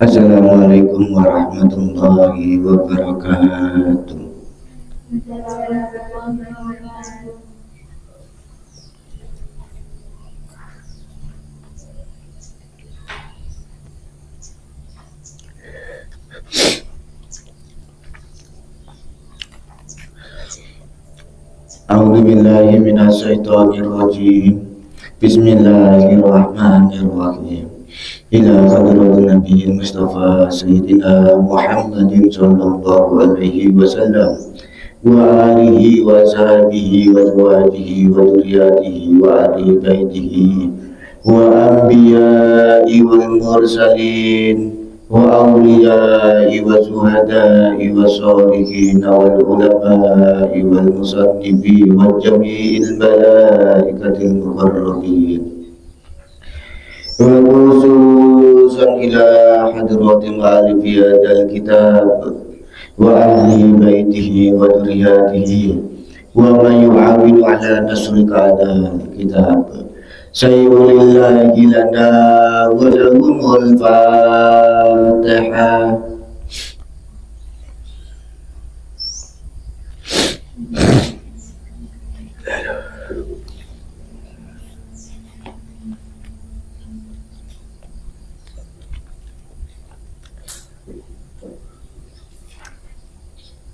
Assalamualaikum warahmatullahi wabarakatuh. A'udzu billahi minasyaitonir rajim. Bismillahirrahmanirrahim. Ila hadratin Nabiyil Mustafa Sayyidina Muhammadin sallallahu alaihi wasallam wa alihi wa sahbihi wa azwajihi wa dzurriyyatihi wa ahli baitihi wa anbiya'i wal mursalin wa awliya'i wa zuhada'i wa sholihin wal ulama'i wal musannifin wa jami'il malaikatil muqarrabin wa khususan ila hadratil alif hadal kitab wa ahli baitihi wa dzurriyyatihi wa man yu'awinu ala nasrika ala kitab sayyulillahi lana wa lahumul fatihah.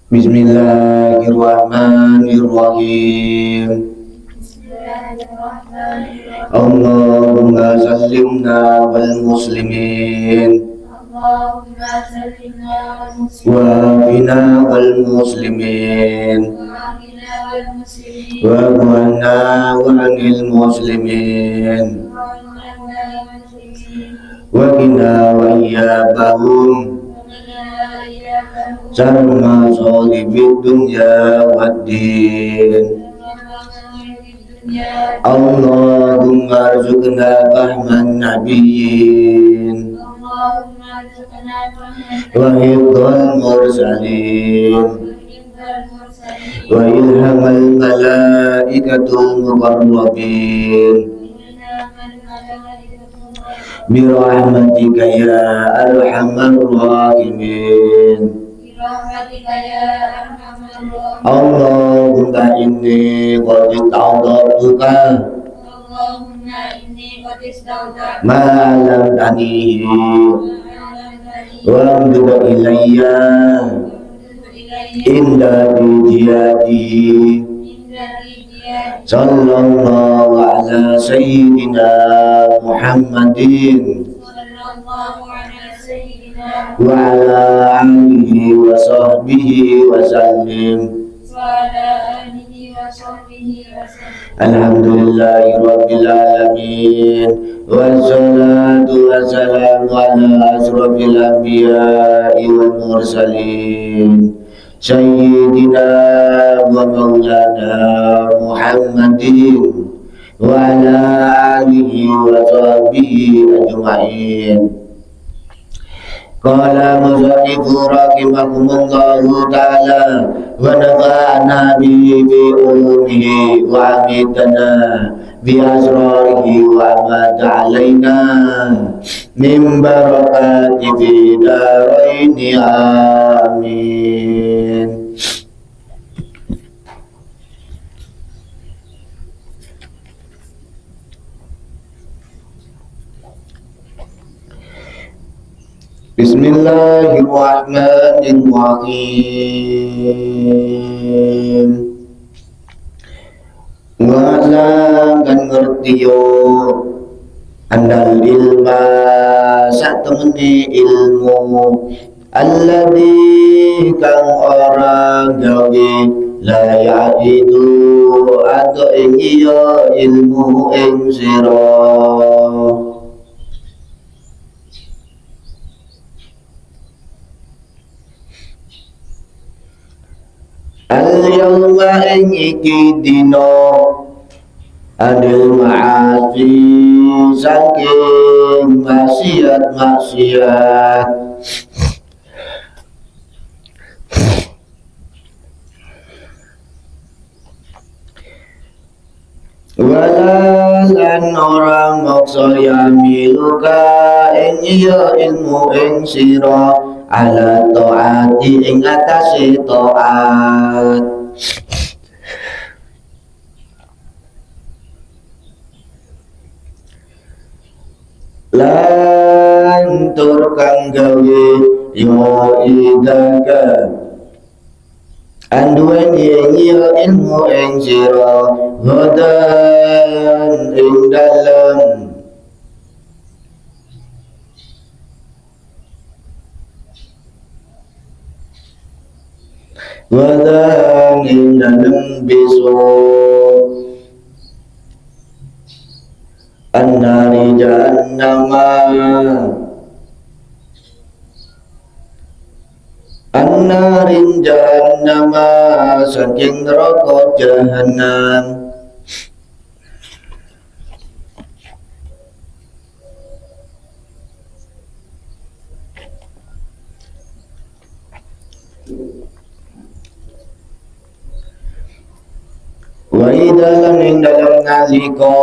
Bismillahirrahmanirrahim. Allahumma sallimna wal muslimin wa bina wal muslimin wa wana wa anil muslimin wa bina wa iyabahum sama solibid dunya waddin. Allahumma arzuqna fahman nabiyyin wa hifdzal mursalin wa ilhamal malaikatul muqarrabin birahmatika ya arhamar rahimin. Allahumma inni qad ista'datuka ma lam tanihi wa amduka ilayya inda dijiyadihi sallallahu ala sayyidina Muhammadin wa ala alihi wa sahbihi wa sallim. Alhamdulillahi rabbil alamin wassalatu wassalamu ala asrofil anbiya'i wal mursalin sayyidina wa maulana Muhammadin wa ala alihi wa sahbihi ajma'in. Qala musannifu rahimahullahu ta'ala wa nafa'ana bihi fi ulumihi wa amitana bi asrarihi wa amata alaina min barakati fi daraini amin. Bismillahirrahmanirrahim. Wa'lam dan ngertiyo andal ilma satemene ilmu alladzi kang orang gawe la ya'idu atau ingyo ilmu ing sira. Al-yawma ing iki dina adil ma'asi saking maksiat wala lan ora moksa yamiluka ing iya ilmu ing sira ala taati ing atase taat. Lan tur kang gawe yo idaka anduweni iya ilmu ing sira hudan ing dalem hudan ing dalem besok annari jahannama annarin jahannama saking neraka jahannam. Wa idalam ing dalam nalika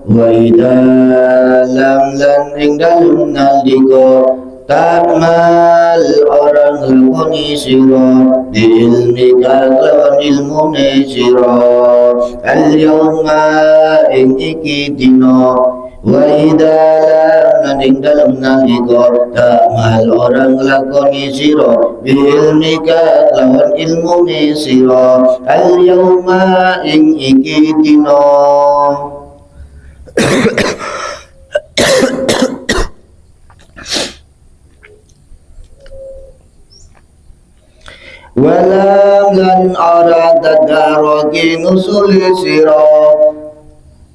wa idalam lan ing dalam nalika tamal orang lakoni sira di ilmika kelawan ilmune sira al yawma ing iki dina wa idalam ing dalam nalika tamal orang lakoni sira di ilmika kelawan ilmune sira al yawma ing iki dina walam lan ora tadaroki nusuli sira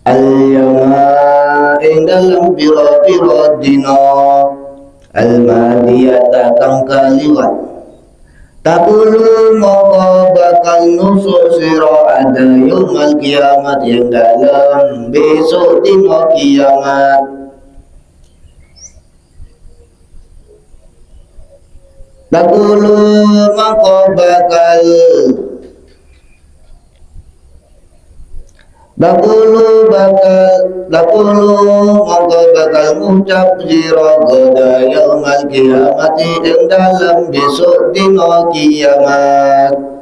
al-yawma ing dalam pira-pira dina al-madiyata kang kaliwat takulu moko bakal nusul sira ada yaumal kiamat yang dalam besok dina kiamat. Takulu moko bakal moko bakal ngucap sira goda yaumal kiamat ing dalam besok dina kiamat.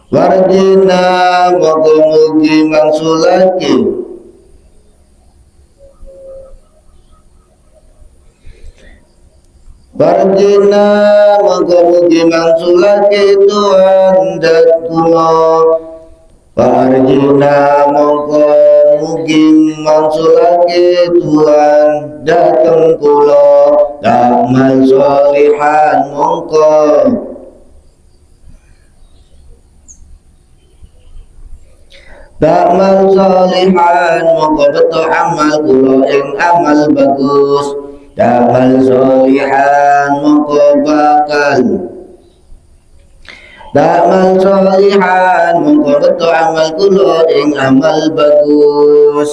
Wardina moko mugi mangsulake Warjina mugi mangsulake Tuhan dat kula Warjina mugi mangsulake Tuhan dateng kula Damal sholihan Damal sholihan betul amal kula ing amal bagus Damal sholihan mongko betul amal kula ing amal bagus.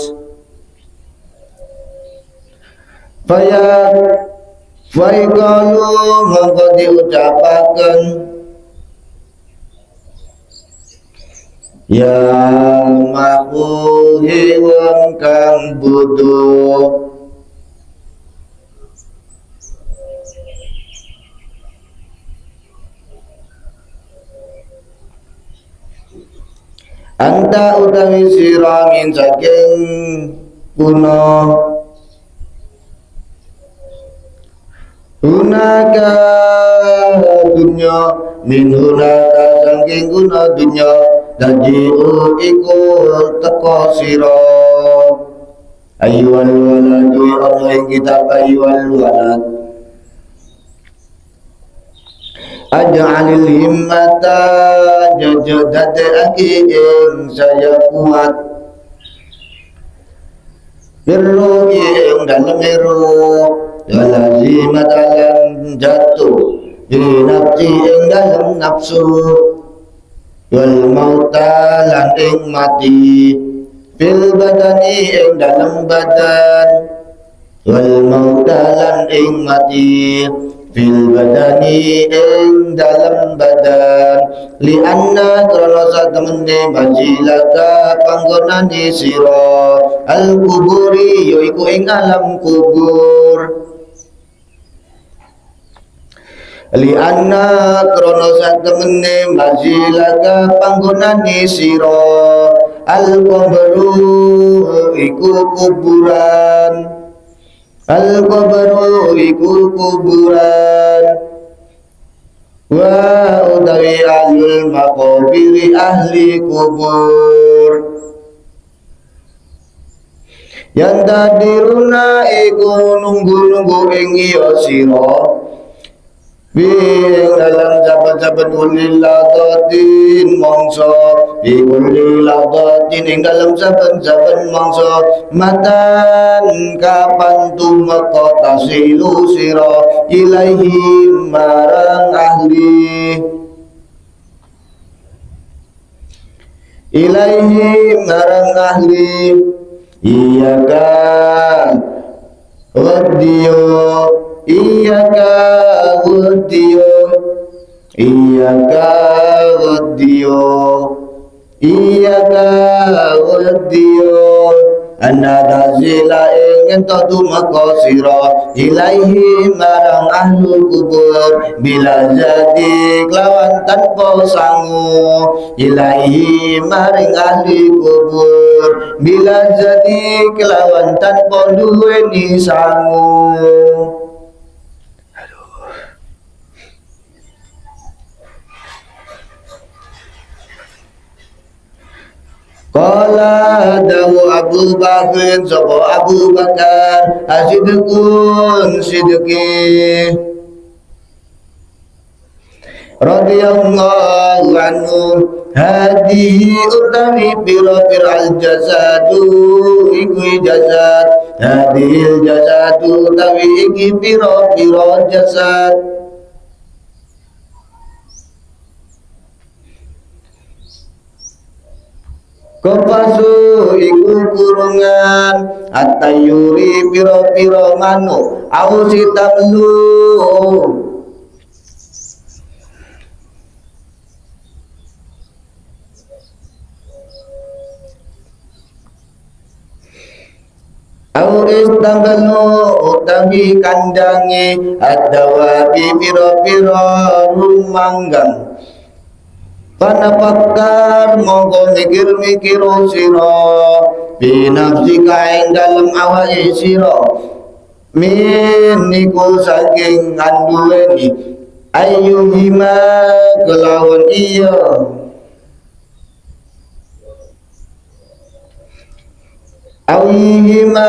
Faikalu mongko diucapaken ya mahuhi wong kang bodoh anta utawi sira min saking kuno hunaka dunya min hunaka saking kuno dunya daji'u iku teko sira ayyuhal waladu ana ing kitab ayyuhal walad aj'alil himmata jajadat aki ing saya kuat birru ing dalem iru lazimatan jatuh di nafsi ing dalem nafsu wal mauta lan ing mati fil badani ing dalem badan wal mauta lan ing mati fil badani ing dalam badan li anna krana satemene majilaka panggonane sira al kuburi yaiku ing alam kubur li anna krana satemene majilaka panggonane sira al kuburu iku kuburan al kuburu iku kuburan wa utawi ahlul maqabiri ahli kubur yang tadiruna iku nunggu-nunggu ing iya sira Bing dalam jabat-jabat uliladatin mongso uliladatin ing dalam jabat-jabat mongso matan kapan tumeka tasilu sira ilaihi marang ahli ilaihi marang ahli iyaka wadiyo iyaka wadiyo iyaka wadiyo iyaka wadiyo anadazila ingin tumeka sira ilaihi marang ahlul kubur bila jadi kelawan tanpa sangu ilaihi maring ahli kubur bila jadi kelawan tanpa duweni sangu. Qala dawu Abu Bakar sapa Abu Bakar asidqun sidqi radhiyallahu anhu hadihi utawi pira-pira al jasadu iku jasad hadihi jasadu utawi iki pira-pira jasad Kopasu iku kurungan atayuri piro-piro manuk au sitamlu au istamlu utawi kandangi adawabi piro-piro rumanggang Panapakar mongko mikir-mikir sira binafsika ing dalem awake sira min niku saking anduweni ayyuhima kelawan iya ayyuhima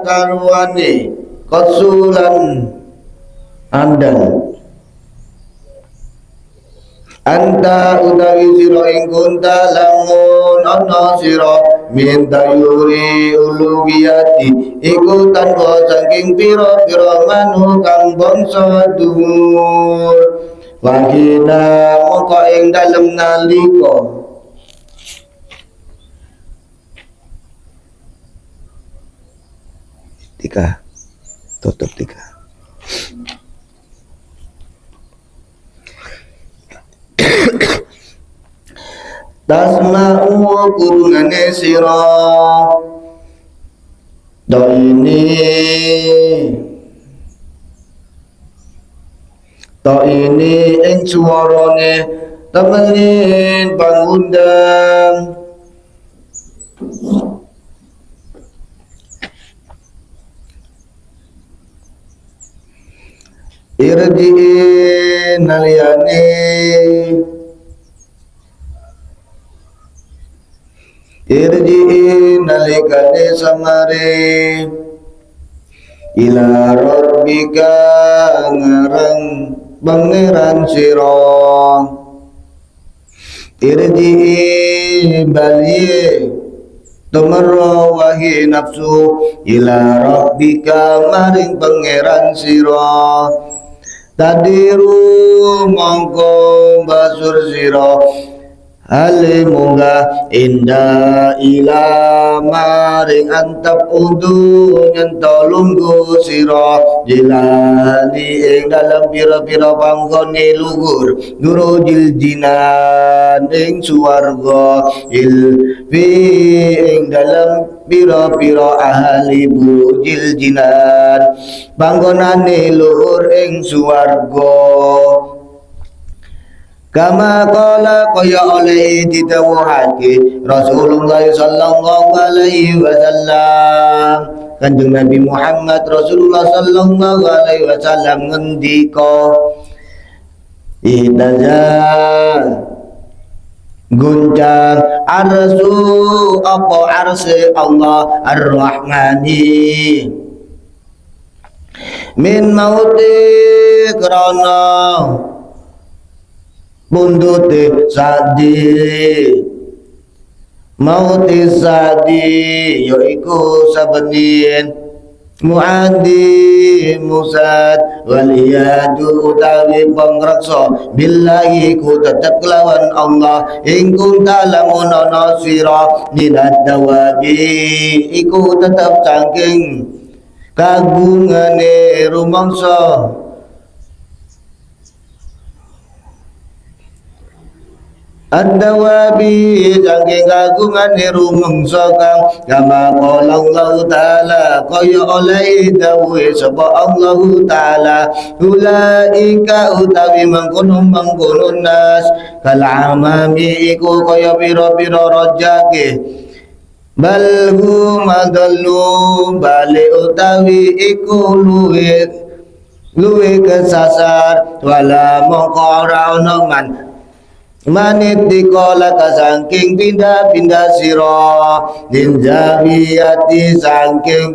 karwane kosulan andal Anta utawi sira ing kunta lamun ana sira min tayuri uluwiyati iku tanpa saking pira-pira manuk kang bangsa dhuwur wahina mongko ing dalem nalika tiga tutup tiga tasma'u kurungane sira do ini ing suarane temenin pangundang irji'in naliyane irji'i nalikane samare ila rabbika ngarang pangeran sira irji'i baliye tumara wahi nafsu ila rabbika maring pangeran sira tadiru mongko basur sira Halimunga inda ila maring antap untu nyentolunggu siro jilani ing dalam pira-pira panggone luhur nurujil jinan ing suwarga ilfi ing dalam pira-pira ahli burujil jinan panggonane luhur ing suwarga. Kama qala kaya oleh didhawuhake Rasulullah sallallahu alaihi wasallam Kanjeng Nabi Muhammad Rasulullah sallallahu alaihi wasallam ngendika Idaza guncang arsu apa arse Allah ar-Rahmani min mauti krana bundute sadi mauti sadi yaiku sabenin muadi musad waliyadu utawi pangreksa billahi ku tetep kelawan Allah ing kunta lamun ana sira minad dawabi iku tetep saking kagungane rumangsa Ad-dawabi saking kagungan rumangsa kang kama qala Allah taala kaya oleh dawuh sapa Allah taala ulaika utawi mangkono nas kal amami iku kaya pira-pira rajake bal hum adallu bali utawi iku luwe kesasar wala maqara ono manit dikola kasangking pindah-pindah siro ninjawiyati sangking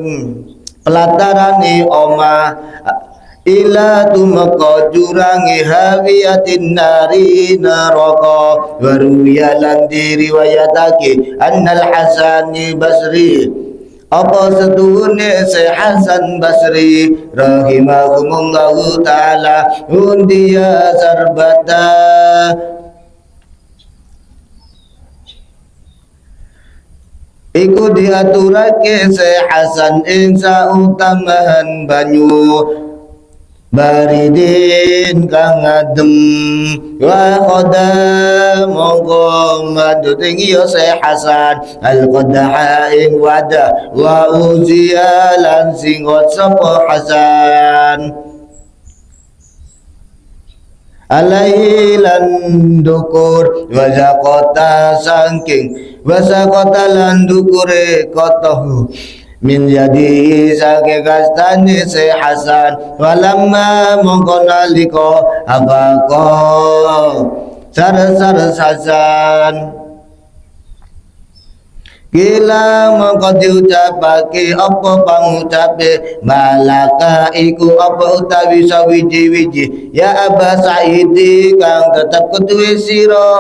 pelatarani oma ila tumeka jurangi hawiyatin nari neraka waruya lan diriwayatake annal hasani basri apa setuhune Syekh Hasan Basri rahimahumullahu taala undiya sarbata iku diaturake Syekh Hasan ing sautamahan banyu baridin kang adem wa qadam mongko madu tinggi ya Syekh Hasan al qadaha ing wadah wa uziya lan singot sapa Hasan alaihi lan dukur wazakota sangking wasakota lan dukure kotohu min jadi sake kastani Syekh Hasan walamma mongko nalika abako sar Hasan Gila mongko diucapake apa pangucape malaka iku apa utawi sawiji-wiji ya Aba Sa'idi kang tetep ketuwe sira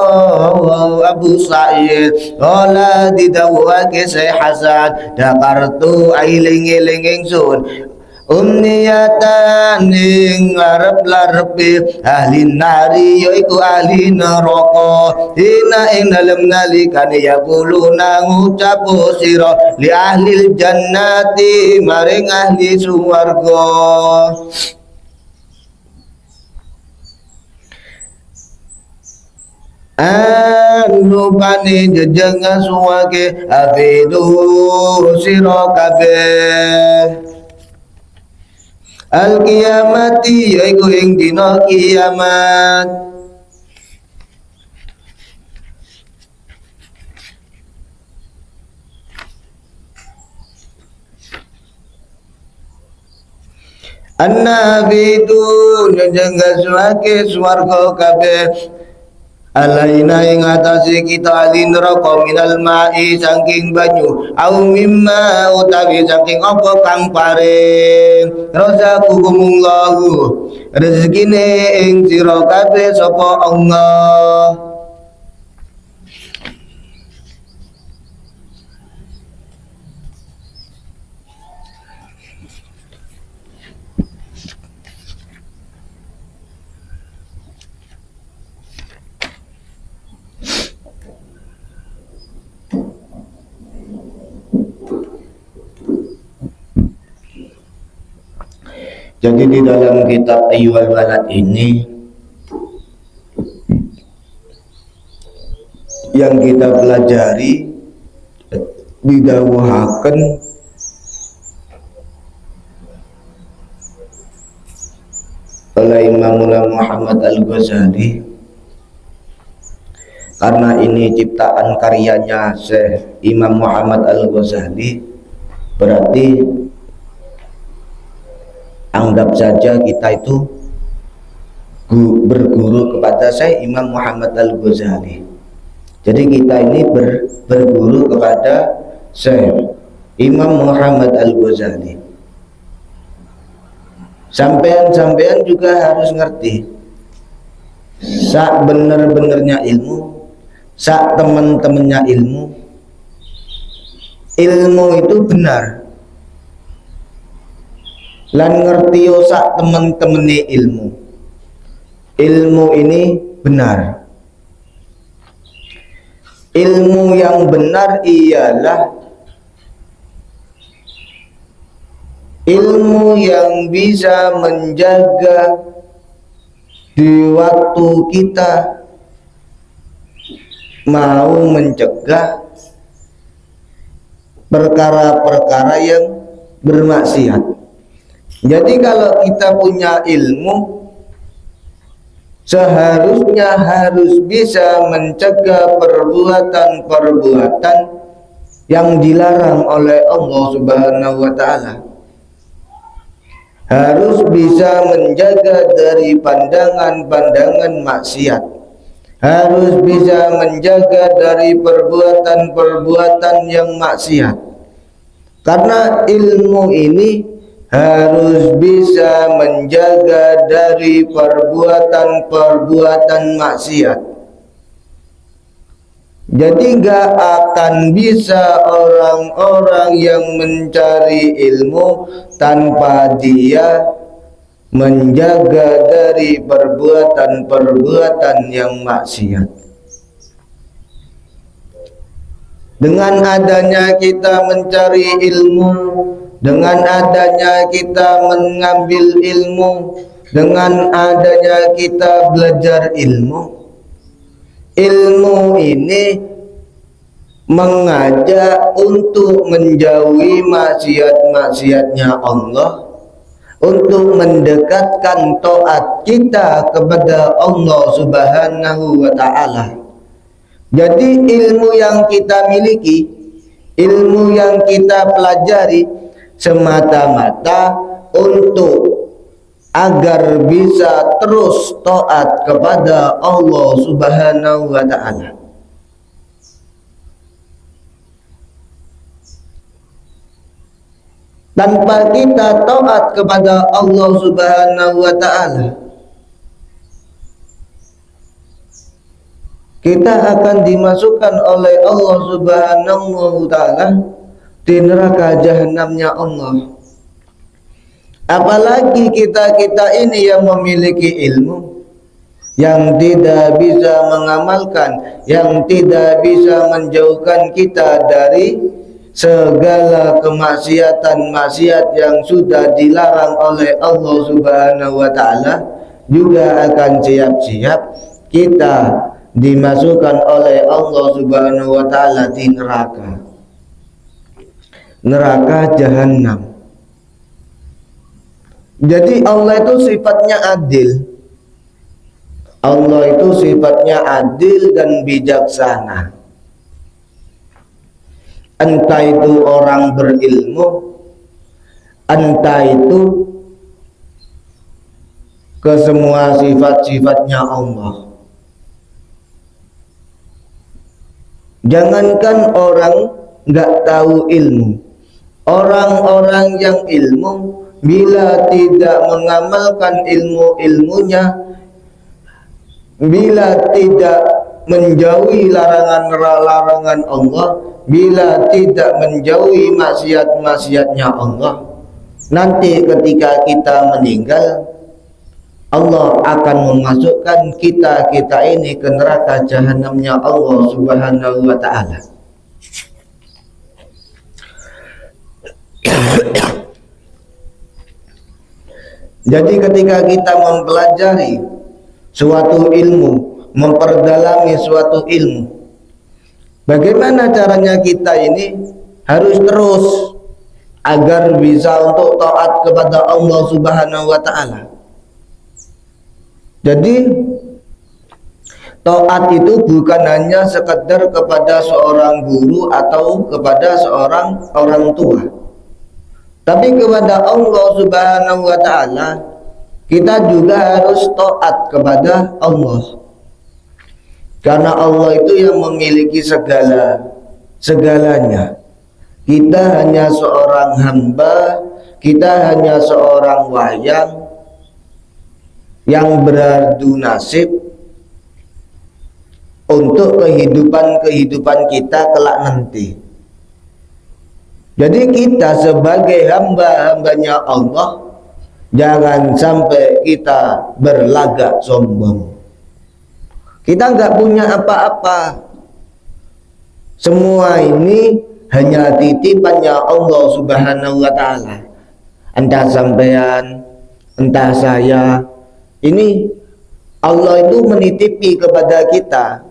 Abu Sa'id ola didhawuhake Syekh Hasan dakartu ailing-eling ingsun umniyatan ing larep-larepe ahli nari yaiku ahli neraka dina ing dalem nalikane yaquluna ngucap sira li ahli jannati maring ahli swarga anu pani jejeng suwake afidu sira kabeh al-qiyamati yaiku ing dina kiamat an-nabidu njengga suwake swarga kabeh alaina ing atase kita alin neraka minal ma'i saking banyu au mimma utawi saking apa kang paring razakumullahu rezekine ing sira kabeh sapa Allah Jadi di dalam kitab Ayyuhal Walad ini yang kita pelajari didawuhaken oleh Imamullah Muhammad Al-Ghazali, karena ini ciptaan karyanya Syekh Imam Muhammad Al-Ghazali, berarti anggap saja kita itu berguru kepada Syekh Imam Muhammad Al-Ghazali. Jadi kita ini berguru kepada Syekh Imam Muhammad Al-Ghazali. Sampean juga harus ngerti, sak bener-benernya ilmu, sak temen-temennya ilmu itu benar. Lan ngerti sak temen-temene ilmu ini benar. Ilmu yang benar ialah ilmu yang bisa menjaga di waktu kita mau mencegah perkara-perkara yang bermaksiat. Jadi kalau kita punya ilmu, seharusnya harus bisa mencegah perbuatan-perbuatan yang dilarang oleh Allah Subhanahu wa Ta'ala. Harus bisa menjaga dari pandangan-pandangan maksiat. Harus bisa menjaga dari perbuatan-perbuatan yang maksiat. Karena ilmu ini harus bisa menjaga dari perbuatan-perbuatan maksiat. Jadi gak akan bisa orang-orang yang mencari ilmu tanpa dia menjaga dari perbuatan-perbuatan yang maksiat. Dengan adanya kita mencari ilmu, dengan adanya kita mengambil ilmu, dengan adanya kita belajar ilmu, ilmu ini mengajak untuk menjauhi maksiat-maksiatnya Allah, untuk mendekatkan taat kita kepada Allah Subhanahu wa Ta'ala. Jadi ilmu yang kita miliki, ilmu yang kita pelajari semata-mata untuk agar bisa terus taat kepada Allah Subhanahu wa Ta'ala. Tanpa kita taat kepada Allah Subhanahu wa Ta'ala, kita akan dimasukkan oleh Allah Subhanahu wa Ta'ala di neraka jahanamnya Allah. Apalagi kita ini yang memiliki ilmu, yang tidak bisa mengamalkan, yang tidak bisa menjauhkan kita dari segala kemaksiatan-maksiat yang sudah dilarang oleh Allah Subhanahu wa Ta'ala, juga akan siap-siap kita dimasukkan oleh Allah Subhanahu wa Ta'ala di neraka jahanam. Jadi Allah itu sifatnya adil. Allah itu sifatnya adil dan bijaksana. Entah itu orang berilmu, entah itu ke semua sifat-sifatnya Allah. Jangankan orang nggak tahu ilmu, orang-orang yang ilmu bila tidak mengamalkan ilmu-ilmunya, bila tidak menjauhi larangan-larangan Allah, bila tidak menjauhi maksiat-maksiatnya Allah, nanti ketika kita meninggal, Allah akan memasukkan kita ini ke neraka jahanamnya Allah Subhanahu wa Ta'ala. Jadi ketika kita mempelajari suatu ilmu, memperdalami suatu ilmu, bagaimana caranya kita ini harus terus agar bisa untuk taat kepada Allah Subhanahu wa taala. Jadi taat itu bukan hanya sekedar kepada seorang guru atau kepada seorang orang tua, tapi kepada Allah Subhanahu wa taala kita juga harus taat kepada Allah. Karena Allah itu yang memiliki segalanya. Kita hanya seorang hamba, kita hanya seorang wayang yang beradu nasib untuk kehidupan kita kelak nanti. Jadi kita sebagai hamba-hambanya Allah, jangan sampai kita berlagak sombong. Kita nggak punya apa-apa. Semua ini hanya titipannya Allah Subhanahu wa taala. Entah sampean, entah saya, ini Allah itu menitipi kepada kita.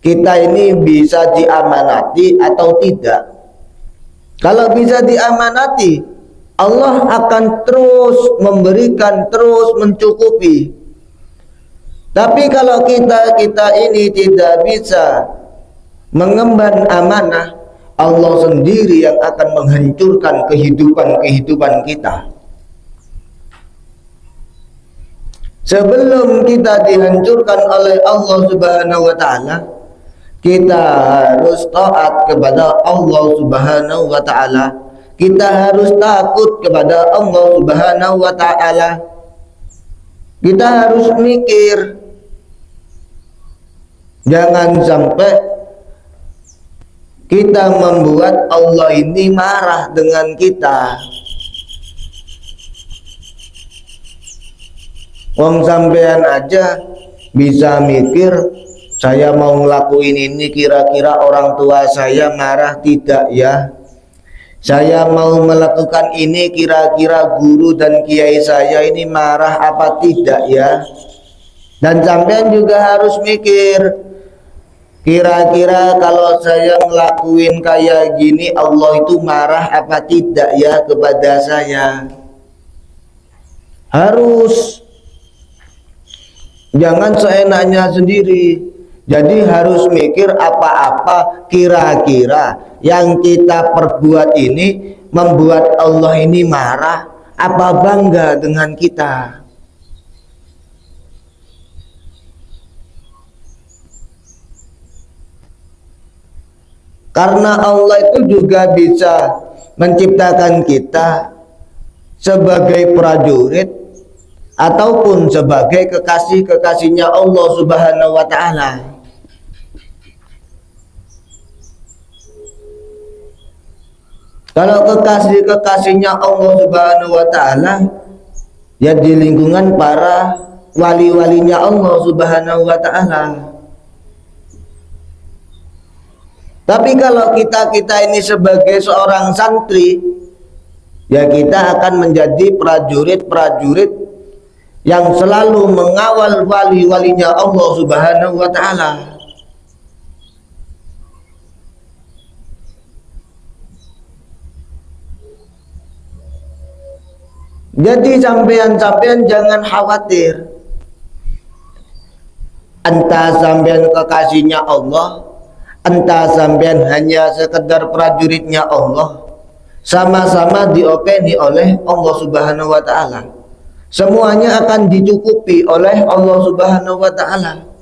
Kita ini bisa diamanati atau tidak. Kalau bisa diamanati, Allah akan terus memberikan, terus mencukupi. Tapi kalau kita ini tidak bisa mengemban amanah, Allah sendiri yang akan menghancurkan kehidupan kita. Sebelum kita dihancurkan oleh Allah Subhanahu wa taala, kita harus taat kepada Allah Subhanahu wa taala. Kita harus takut kepada Allah Subhanahu wa taala. Kita harus mikir, jangan sampai kita membuat Allah ini marah dengan kita. Wong sampean aja bisa mikir, saya mau ngelakuin ini kira-kira orang tua saya marah tidak ya? Saya mau melakukan ini kira-kira guru dan kiai saya ini marah apa tidak ya? Dan sampean juga harus mikir, kira-kira kalau saya ngelakuin kayak gini Allah itu marah apa tidak ya kepada saya? Harus, jangan seenaknya sendiri. Jadi harus mikir apa-apa kira-kira yang kita perbuat ini membuat Allah ini marah apa bangga dengan kita. Karena Allah itu juga bisa menciptakan kita sebagai prajurit ataupun sebagai kekasih-kekasihnya Allah Subhanahu wa taala. Kalau kekasih-kekasihnya Allah Subhanahu wa taala ya di lingkungan para wali-walinya Allah Subhanahu wa taala. Tapi kalau kita ini sebagai seorang santri, ya kita akan menjadi prajurit-prajurit yang selalu mengawal wali-walinya Allah Subhanahu wa taala. Jadi sampean jangan khawatir. Entah sampean kekasihnya Allah, entah sampean hanya sekedar prajuritnya Allah, sama-sama diopeni oleh Allah Subhanahu wa taala. Semuanya akan dicukupi oleh Allah Subhanahu wa taala.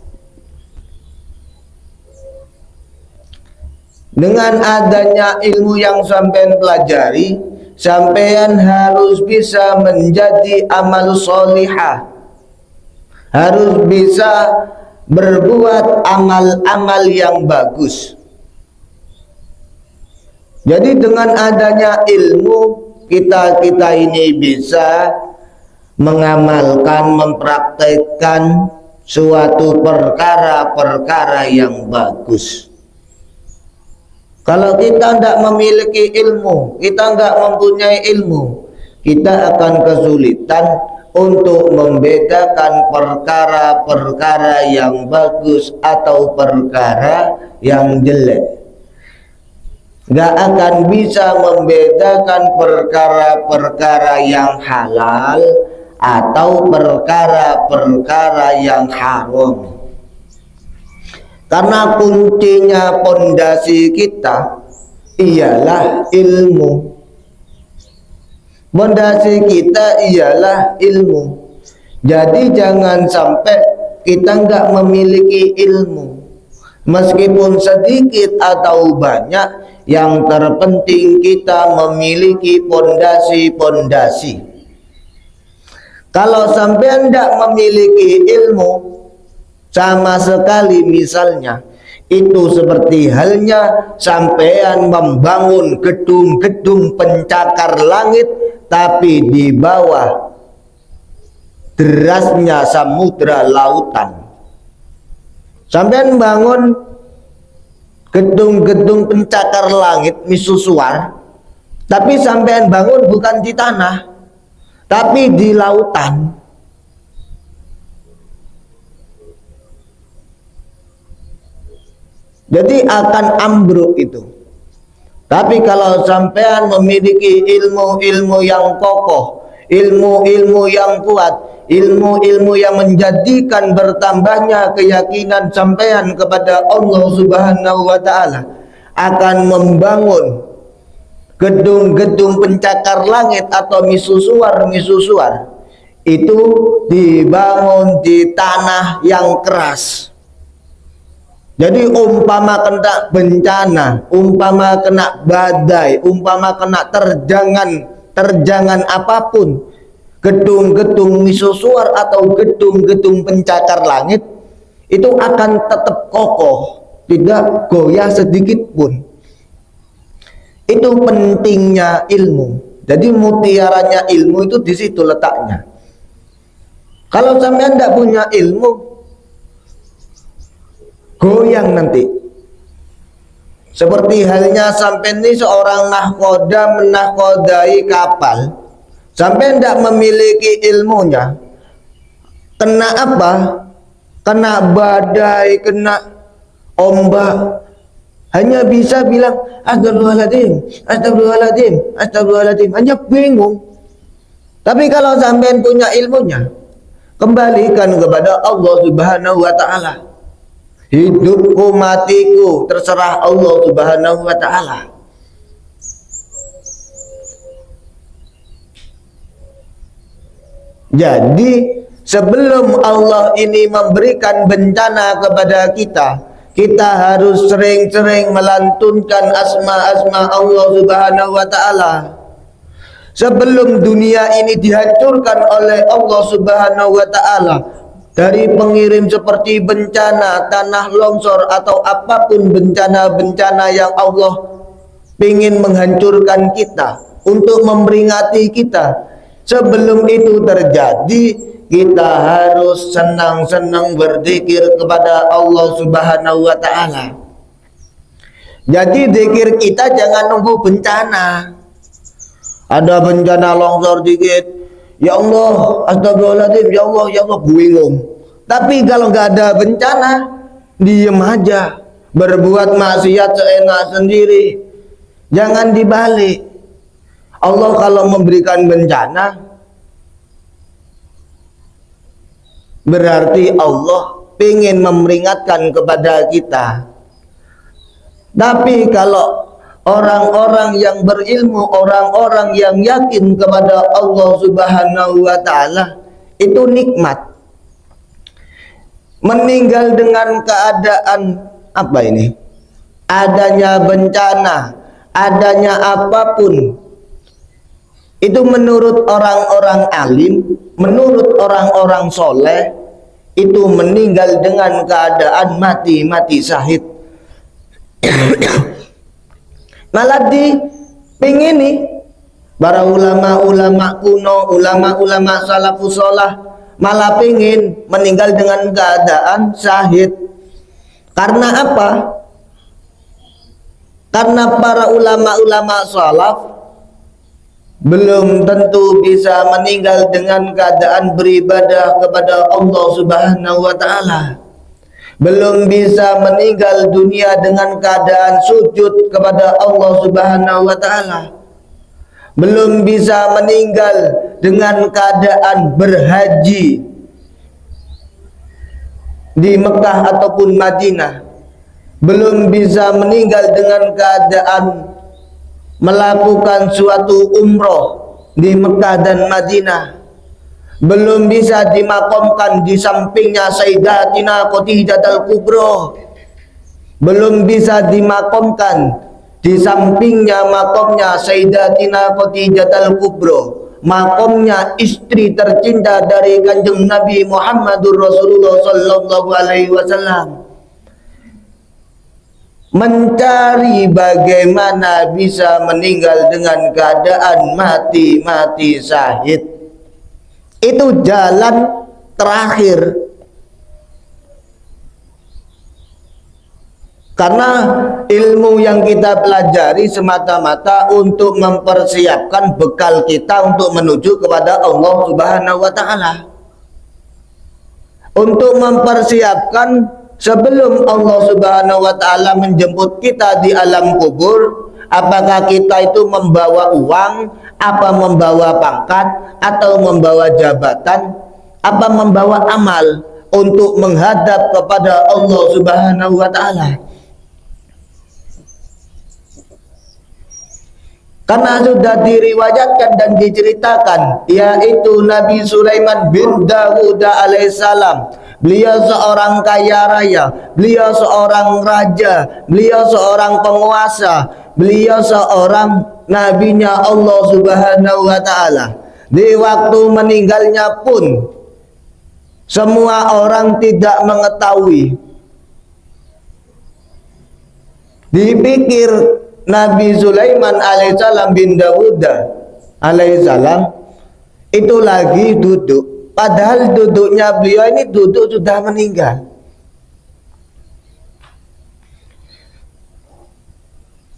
Dengan adanya ilmu yang sampean pelajari, sampean harus bisa menjadi amal solihah, harus bisa berbuat amal-amal yang bagus. Jadi dengan adanya ilmu kita ini bisa mengamalkan, mempraktekkan suatu perkara-perkara yang bagus. Kalau kita tidak memiliki ilmu, kita tidak mempunyai ilmu, kita akan kesulitan untuk membedakan perkara-perkara yang bagus atau perkara yang jelek. Gak akan bisa membedakan perkara-perkara yang halal atau perkara-perkara yang haram. Karena kuncinya pondasi kita ialah ilmu. Pondasi kita ialah ilmu. Jadi jangan sampai kita nggak memiliki ilmu. Meskipun sedikit atau banyak, yang terpenting kita memiliki pondasi-pondasi. Kalau sampai tidak memiliki ilmu sama sekali, misalnya itu seperti halnya sampean membangun gedung-gedung pencakar langit tapi di bawah derasnya samudra lautan. Sampean bangun gedung-gedung pencakar langit misusuar, tapi sampean bangun bukan di tanah, tapi di lautan. Jadi akan ambruk itu. Tapi kalau sampean memiliki ilmu-ilmu yang kokoh, ilmu-ilmu yang kuat, ilmu-ilmu yang menjadikan bertambahnya keyakinan sampean kepada Allah Subhanahu wa Ta'ala, akan membangun gedung-gedung pencakar langit atau misusuar-misusuar itu dibangun di tanah yang keras. Jadi umpama kena bencana, umpama kena badai, umpama kena terjangan apapun, gedung-gedung misusuar atau gedung-gedung pencakar langit itu akan tetap kokoh, tidak goyah sedikit pun. Itu pentingnya ilmu. Jadi mutiaranya ilmu itu di situ letaknya. Kalau sampean tidak punya ilmu, goyang nanti. Seperti halnya sampai ini seorang nahkoda menahkodai kapal, sampai tidak memiliki ilmunya, kena apa? Kena badai, kena ombak, hanya bisa bilang astagfirullahaladzim, astagfirullahaladzim, astagfirullahaladzim, hanya bingung. Tapi kalau sampai punya ilmunya, kembalikan kepada Allah Subhanahu wa Ta'ala. Hidupku matiku terserah Allah Subhanahu wa Ta'ala. Jadi sebelum Allah ini memberikan bencana kepada kita, kita harus sering-sering melantunkan asma-asma Allah Subhanahu wa Ta'ala. Sebelum dunia ini dihancurkan oleh Allah Subhanahu wa Ta'ala dari pengirim seperti bencana, tanah longsor atau apapun bencana-bencana yang Allah ingin menghancurkan kita untuk memperingati kita. Sebelum itu terjadi, kita harus senang-senang berzikir kepada Allah Subhanahu wa Ta'ala. Jadi zikir kita jangan nunggu bencana. Ada bencana longsor dikit, ya Allah, astagfirullahaladzim, ya Allah, bingung. Tapi kalau nggak ada bencana, diem aja, berbuat maksiat seenak sendiri, jangan dibalik. Allah kalau memberikan bencana, berarti Allah ingin memperingatkan kepada kita. Tapi kalau orang-orang yang berilmu, orang-orang yang yakin kepada Allah Subhanahu wa Ta'ala, itu nikmat. Meninggal dengan keadaan apa ini? Adanya bencana, adanya apapun, itu menurut orang-orang alim, menurut orang-orang soleh, itu meninggal dengan keadaan mati syahid. Malah dipingini para ulama-ulama kuno, ulama-ulama salafus shalah malah pingin meninggal dengan keadaan syahid. Karena apa? Karena para ulama-ulama salaf belum tentu bisa meninggal dengan keadaan beribadah kepada Allah Subhanahu wa taala. Belum bisa meninggal dunia dengan keadaan sujud kepada Allah Subhanahu wa taala. Belum bisa meninggal dengan keadaan berhaji di Mekah ataupun Madinah. Belum bisa meninggal dengan keadaan melakukan suatu umroh di Mekah dan Madinah. Belum bisa dimakamkan di sampingnya Sayyidatina Khadijatul Kubra. Belum bisa dimakamkan di sampingnya makamnya Sayyidatina Khadijatul Kubra, makamnya istri tercinta dari Kanjeng Nabi Muhammadur Rasulullah sallallahu alaihi wasallam. Mencari bagaimana bisa meninggal dengan keadaan mati syahid. Itu jalan terakhir. Karena ilmu yang kita pelajari semata-mata untuk mempersiapkan bekal kita untuk menuju kepada Allah Subhanahu wa taala. Untuk mempersiapkan sebelum Allah Subhanahu wa taala menjemput kita di alam kubur, apakah kita itu membawa uang, apa membawa pangkat, atau membawa jabatan, apa membawa amal untuk menghadap kepada Allah Subhanahu wa taala. Karena sudah diriwayatkan dan diceritakan, yaitu Nabi Sulaiman bin Dawud alaihissalam, beliau seorang kaya raya, beliau seorang raja, beliau seorang penguasa, beliau seorang nabinya Allah Subhanahu wa taala. Di waktu meninggalnya pun semua orang tidak mengetahui. Dipikir Nabi Sulaiman alaihissalam bin Dawud alaihissalam itu lagi duduk, padahal duduknya beliau ini duduk sudah meninggal.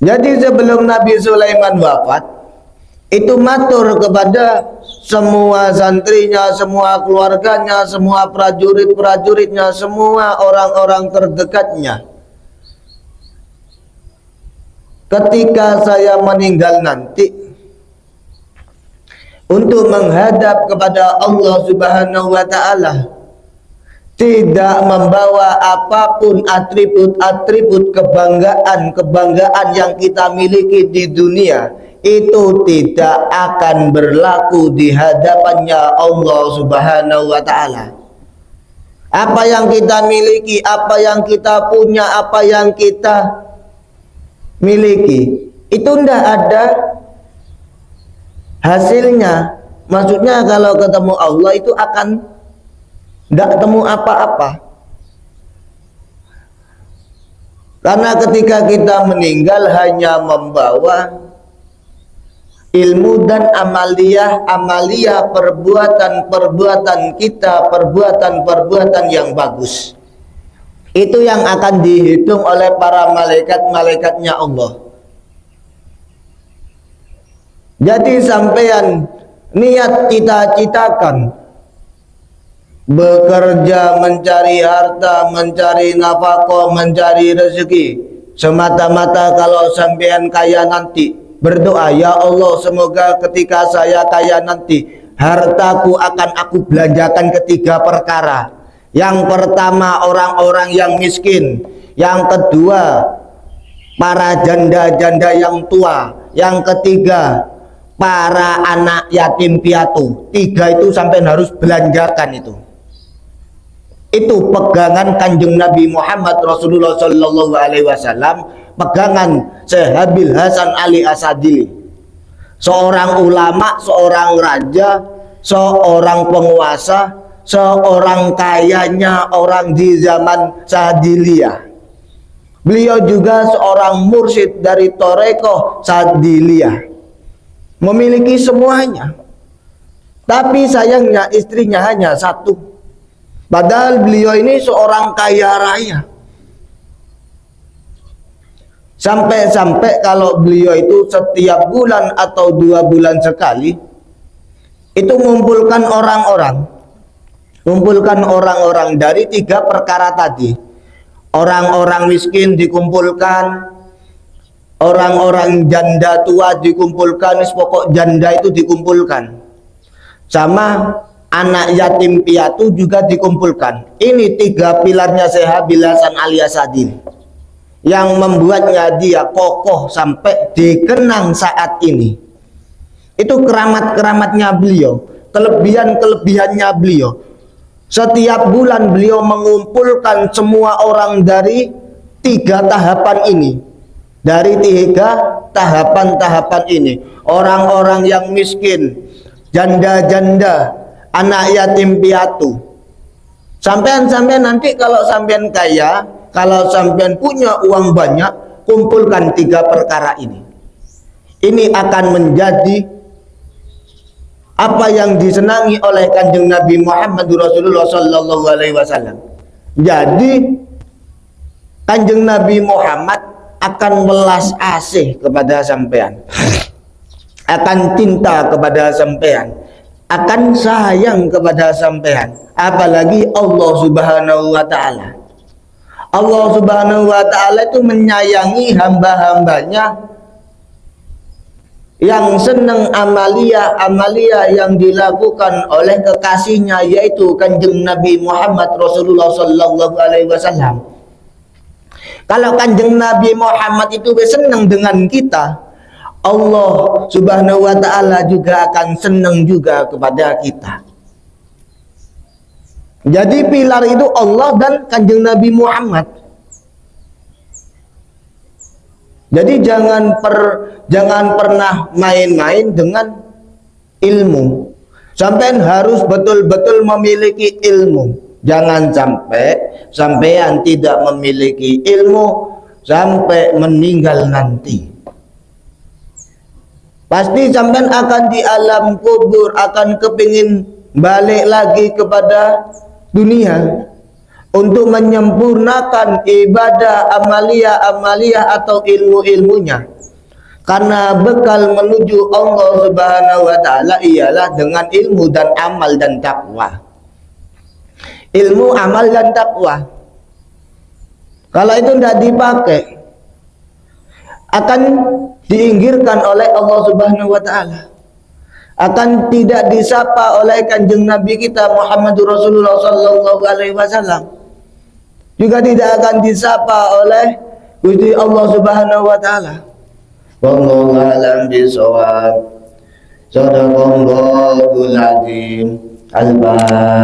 Jadi sebelum Nabi Sulaiman wafat, itu matur kepada semua santrinya, semua keluarganya, semua prajurit-prajuritnya, semua orang-orang terdekatnya. Ketika saya meninggal nanti, untuk menghadap kepada Allah Subhanahu wa taala, tidak membawa apapun atribut-atribut kebanggaan yang kita miliki di dunia, itu tidak akan berlaku di hadapannya Allah Subhanahu wa taala. Apa yang kita miliki, apa yang kita punya, apa yang kita miliki, itu tidak ada hasilnya. Maksudnya kalau ketemu Allah itu akan tidak ketemu apa-apa. Karena ketika kita meninggal hanya membawa ilmu dan amaliyah perbuatan kita, perbuatan yang bagus. Itu yang akan dihitung oleh para malaikat-malaikatnya Allah. Jadi sampean niat cita-citakan bekerja, mencari harta, mencari nafkah, mencari rezeki semata-mata kalau sampean kaya nanti, berdoa, ya Allah semoga ketika saya kaya nanti hartaku akan aku belanjakan ketiga perkara. Yang pertama orang-orang yang miskin, yang kedua para janda-janda yang tua, yang ketiga para anak yatim piatu. Tiga itu sampai harus belanjakan itu. Itu pegangan Kanjeng Nabi Muhammad Rasulullah Sallallahu Alaihi Wasallam, pegangan Syekh Habil Hasan Ali Asadili, seorang ulama, seorang raja, seorang penguasa, seorang kayanya orang di zaman Sadiliyah. Beliau juga seorang mursyid dari Torekoh Sadiliyah, memiliki semuanya. Tapi sayangnya istrinya hanya satu. Padahal beliau ini seorang kaya raya. Sampai-sampai kalau beliau itu setiap bulan atau 2 bulan sekali itu mengumpulkan orang-orang dari 3 perkara tadi. Orang-orang miskin dikumpulkan, orang-orang janda tua dikumpulkan, pokok janda itu dikumpulkan, sama anak yatim piatu juga dikumpulkan. Ini 3 pilarnya Syekh Bil Hasan Al-Yasadili yang membuatnya dia kokoh sampai dikenang saat ini. Itu keramat-keramatnya beliau, kelebihan-kelebihannya beliau. Setiap bulan beliau mengumpulkan semua orang dari 3 tahapan ini. Dari 3 tahapan-tahapan ini. Orang-orang yang miskin, janda-janda, anak yatim piatu. Sampean nanti kalau sampean kaya, kalau sampean punya uang banyak, kumpulkan 3 perkara ini. Ini akan menjadi apa yang disenangi oleh Kanjeng Nabi Muhammad Rasulullah Sallallahu Alaihi Wasallam. Jadi Kanjeng Nabi Muhammad akan welas asih kepada sampean, akan cinta kepada sampean, akan sayang kepada sampean. Apalagi Allah Subhanahu Wa Taala. Allah Subhanahu Wa Taala itu menyayangi hamba-hambanya yang senang amalia yang dilakukan oleh kekasihnya, yaitu Kanjeng Nabi Muhammad Rasulullah Sallallahu Alaihi Wasallam. Kalau Kanjeng Nabi Muhammad itu senang dengan kita, Allah Subhanahu Wa Taala juga akan senang juga kepada kita. Jadi pilar itu Allah dan Kanjeng Nabi Muhammad. Jadi jangan pernah main-main dengan ilmu. Sampean harus betul-betul memiliki ilmu. Jangan sampean tidak memiliki ilmu sampai meninggal nanti. Pasti sampean akan di alam kubur, akan kepingin balik lagi kepada dunia untuk menyempurnakan ibadah amalia atau ilmu-ilmunya, karena bekal menuju Allah Subhanahu Wa Taala ialah dengan ilmu dan amal dan takwa. Ilmu, amal dan takwa. Kalau itu tidak dipakai, akan diinggirkan oleh Allah Subhanahu Wa Taala, akan tidak disapa oleh Kanjeng Nabi kita Muhammadur Rasulullah Sallallahu Alaihi Wasallam, juga tidak akan disapa oleh Gusti Allah Subhanahu Wa Taala. Wallahu a'lam bishawab. Shadaqallahul azim. Al-Fatihah.